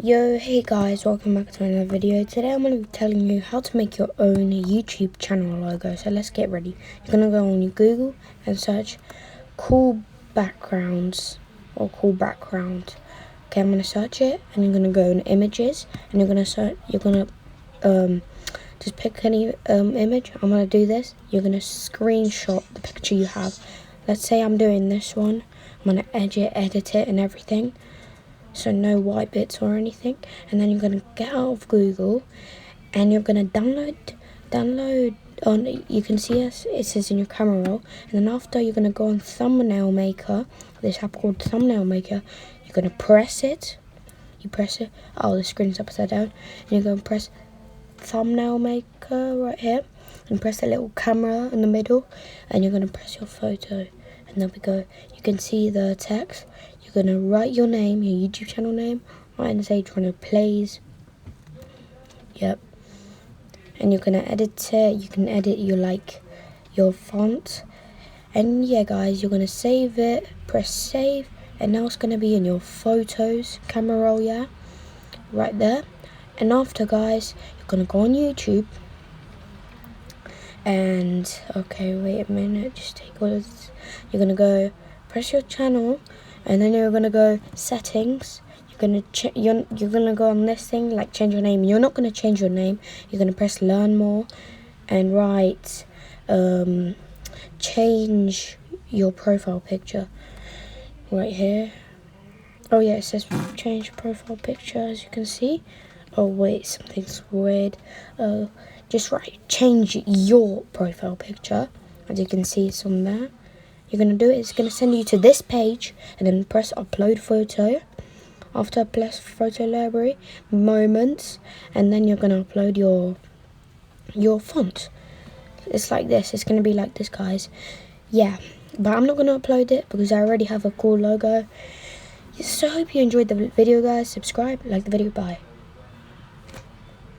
Yo, hey guys, welcome back to another video. Today I'm going to be telling you how to make your own YouTube channel logo. So let's get ready. You're going to go on your Google and search cool backgrounds or cool background. Okay, I'm going to search it and you're going to go in images and you're going to just pick any image. I'm going to do this. You're going to screenshot the picture you have. Let's say I'm doing this one. I'm going to edit it and everything. So no white bits or anything. And then you're going to get out of Google and you're going to download on, you can see it says in your camera roll. And then after you're going to go on Thumbnail Maker, this app called Thumbnail Maker. You're going to press it. You press it. Oh, the screen's upside down. And you're going to press Thumbnail Maker right here. And press the little camera in the middle. And you're going to press your photo. And there we go. You can see the text. You're going to write your name, your YouTube channel name. Mine is Adriano Plays. Yep. And you're going to edit it. You can edit your font. And yeah, guys, you're going to save it. Press save. And now it's going to be in your photos. Camera roll, yeah. Right there. And after, guys, you're going to go on YouTube. And, okay, wait a minute. Just take all of this. You're going to go press your channel. And then you're gonna go settings. You're gonna go on this thing, like change your name. You're not gonna change your name. You're gonna press learn more, and write change your profile picture. Right here. Oh yeah, it says change profile picture, as you can see. Oh wait, something's weird. Just write change your profile picture. As you can see, it's on there. You're going to do it, it's going to send you to this page, and then press upload photo. After press photo library, moments, and then you're going to upload your font. It's like this, it's going to be like this, guys. Yeah, but I'm not going to upload it because I already have a cool logo. So I hope you enjoyed the video, guys. Subscribe, like the video, bye.